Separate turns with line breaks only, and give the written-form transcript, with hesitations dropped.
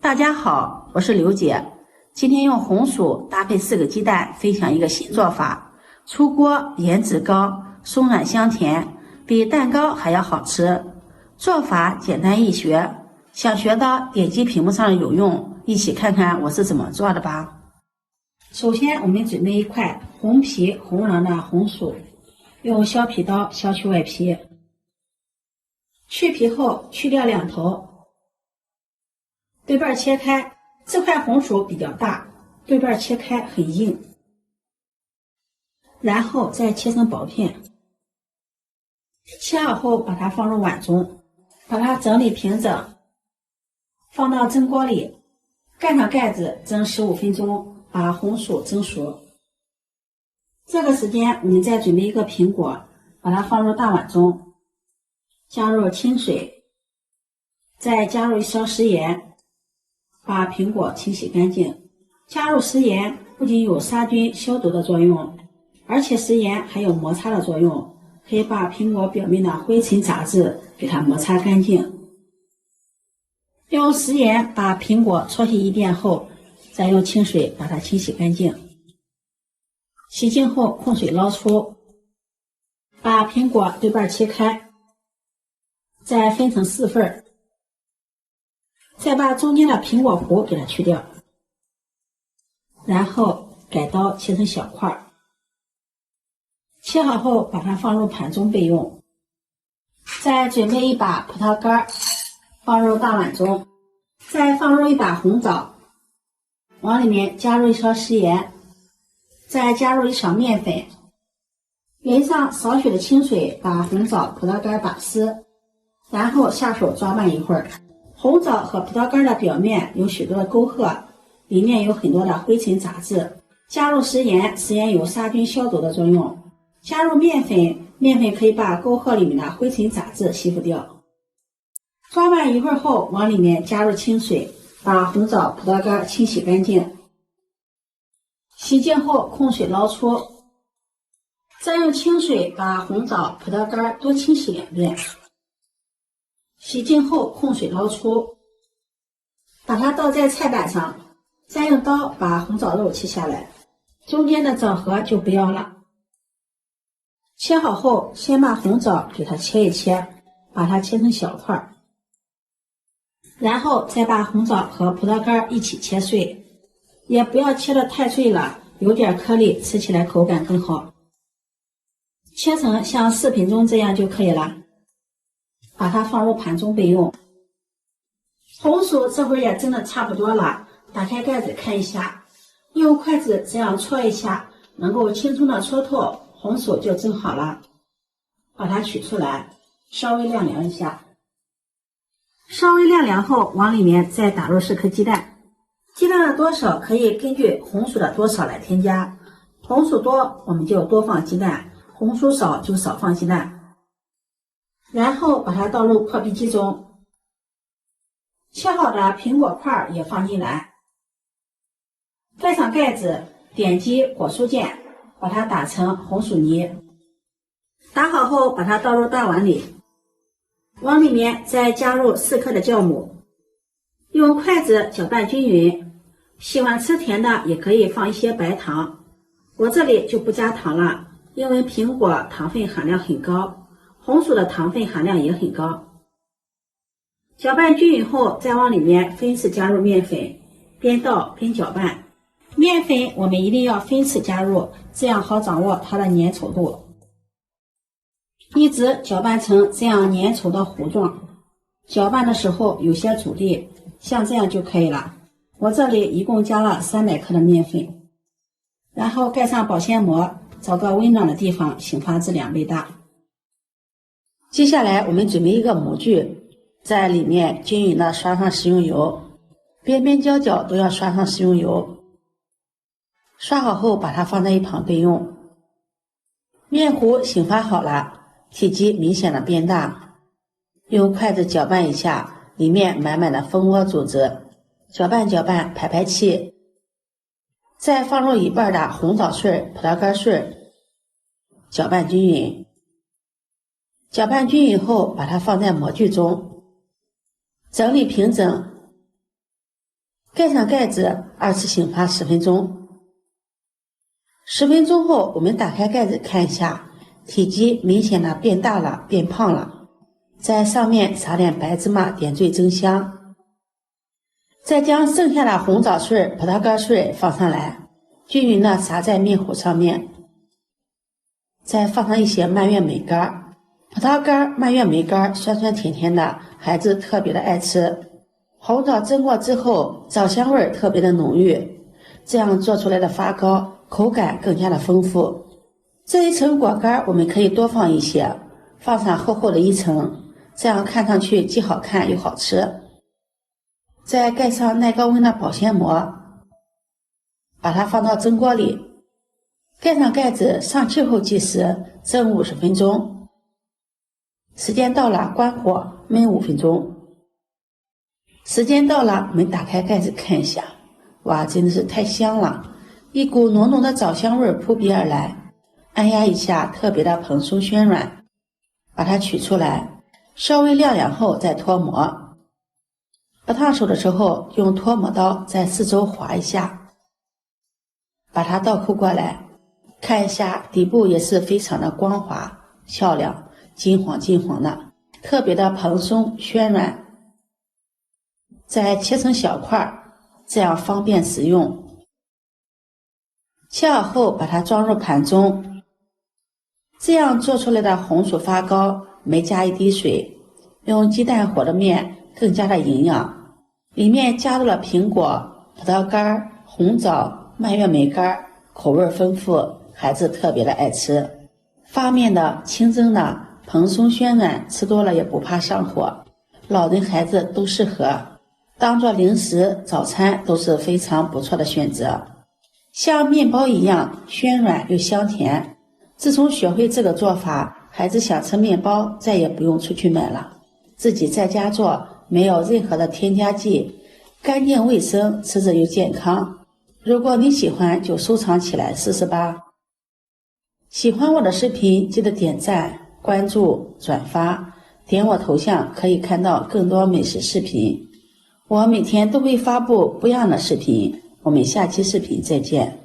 大家好，我是劉姐。今天用紅薯搭配4个鸡蛋，分享一个新做法。出鍋顏值高，鬆軟香甜，比蛋糕還要好吃。做法簡單易學，想學的點擊屏幕上的有用，一起看看我是怎麼做的吧。首先，我們準備一塊紅皮紅瓤的紅薯，用削皮刀削去外皮。去皮後去掉兩頭。對半切開，這塊紅薯比較大，對半切開很硬，然後再切成薄片。切好後，把它放入碗中，把它整理平整，放到蒸鍋裡，蓋上蓋子蒸15分鐘，把紅薯蒸熟。這個時間，我們再準備一個蘋果，把它放入大碗中，加入清水，再加入1勺食鹽。把蘋果清洗乾淨，加入食鹽不僅有殺菌消毒的作用，而且食鹽還有摩擦的作用，可以把蘋果表面的灰塵雜質給它摩擦乾淨。用食鹽把蘋果搓洗一遍後，再用清水把它清洗乾淨。洗淨後控水撈出，把蘋果對半切開，再分成4份。再把中間的蘋果核給它去掉，然後改刀切成小塊。切好後把它放入盤中備用。再準備一把葡萄乾，放入大碗中，再放入一把紅棗，往裡面加入1勺食鹽，再加入1勺麵粉，淋上少許的清水，把紅棗、葡萄乾打濕，然後下手抓拌一會兒。紅棗和葡萄乾的表面有許多的溝壑，裡面有很多的灰塵雜質。加入食鹽，食鹽有殺菌消毒的作用。加入麵粉，麵粉可以把溝壑裡面的灰塵雜質吸附掉。抓拌一會兒後，往裡面加入清水，把紅棗、葡萄乾清洗乾淨。洗淨後控水撈出，再用清水把紅棗、葡萄乾多清洗2遍。洗淨後控水撈出，把它倒在菜板上，再用刀把紅棗肉切下來，中間的棗核就不要了。切好後，先把紅棗給它切一切，把它切成小塊，然後再把紅棗和葡萄乾一起切碎，也不要切得太碎了，有點顆粒，吃起來口感更好。切成像視頻中這樣就可以了。把它放入盤中備用。紅薯這會兒也蒸得差不多了，打開蓋子看一下，用筷子這樣搓一下，能夠輕鬆的搓透，紅薯就蒸好了。把它取出來，稍微晾涼一下。稍微晾涼後，往裡面再打入4顆雞蛋。雞蛋的多少可以根據紅薯的多少來添加，紅薯多我們就多放雞蛋，紅薯少就少放雞蛋。然後把它倒入破壁機中，切好的蘋果塊也放進來，蓋上蓋子，點擊果酥鍵，把它打成紅薯泥。打好後，把它倒入大碗裡，往裡面再加入4顆的酵母，用筷子攪拌均勻。喜歡吃甜的也可以放一些白糖，我這裡就不加糖了，因為蘋果糖分含量很高。紅薯的糖分含量也很高。攪拌均勻後，再往裡面分次加入麵粉，邊倒邊攪拌。麵粉我們一定要分次加入，這樣好掌握它的粘稠度。一直攪拌成這樣粘稠的糊狀。攪拌的時候有些阻力，像這樣就可以了。我這裡一共加了300克的麵粉，然後蓋上保鮮膜，找個溫暖的地方醒發至2倍大。接下來我們準備一個模具，在裡面均勻的刷上食用油，邊邊角角都要刷上食用油。刷好後把它放在一旁備用。麵糊醒發好了，體積明顯的變大，用筷子攪拌一下，裡面滿滿的蜂窩組織，攪拌攪拌排排氣。再放入1半的紅棗碎、葡萄乾碎，攪拌均勻。攪拌均勻後，把它放在模具中，整理平整，蓋上蓋子，2次醒發10分鐘。10分鐘後，我們打開蓋子看一下，體積明顯的变大了，变胖了。在上面撒点白芝麻点缀增香。再将剩下的紅棗碎、葡萄乾碎放上来，均匀的撒在面糊上面。再放上一些蔓越莓干，葡萄干、蔓越莓干酸酸甜甜的，孩子特別的愛吃。紅棗蒸過之後，棗香味特別的濃郁，這樣做出來的發糕口感更加的豐富。這一層果乾我們可以多放一些，放上厚厚的一層，這樣看上去既好看又好吃。再蓋上耐高溫的保鮮膜，把它放到蒸鍋裡，蓋上蓋子，上氣後計時，蒸50分鐘。時間到了，關火燜5分鐘。時間到了，我們打開蓋子看一下，哇，真的是太香了，一股濃濃的棗香味撲鼻而來，按壓一下，特別的蓬鬆暄軟。把它取出來，稍微晾涼後再脫模。不燙手的時候，用脱模刀在四周劃一下，把它倒扣過來，看一下底部也是非常的光滑漂亮，金黄金黄的，特別的蓬鬆暄軟。再切成小塊，這樣方便食用。切好後把它裝入盤中，這樣做出來的紅薯發糕沒加一滴水，用雞蛋和的麵更加的營養，裡面加入了蘋果、葡萄乾、紅棗、蔓越莓乾，口味豐富，孩子特別的愛吃。發面的、清蒸的，蓬鬆暄軟，吃多了也不怕上火，老人孩子都適合，當做零食、早餐都是非常不錯的選擇。像面包一樣暄軟又香甜。自從學會這個做法，孩子想吃面包再也不用出去買了，自己在家做，沒有任何的添加劑，乾淨衛生，吃着又健康。如果你喜歡，就收藏起來試試吧。喜歡我的視頻，記得點讚、關注、轉發，點我頭像可以看到更多美食視頻。我每天都會發布不一樣的視頻，我們下期視頻再見。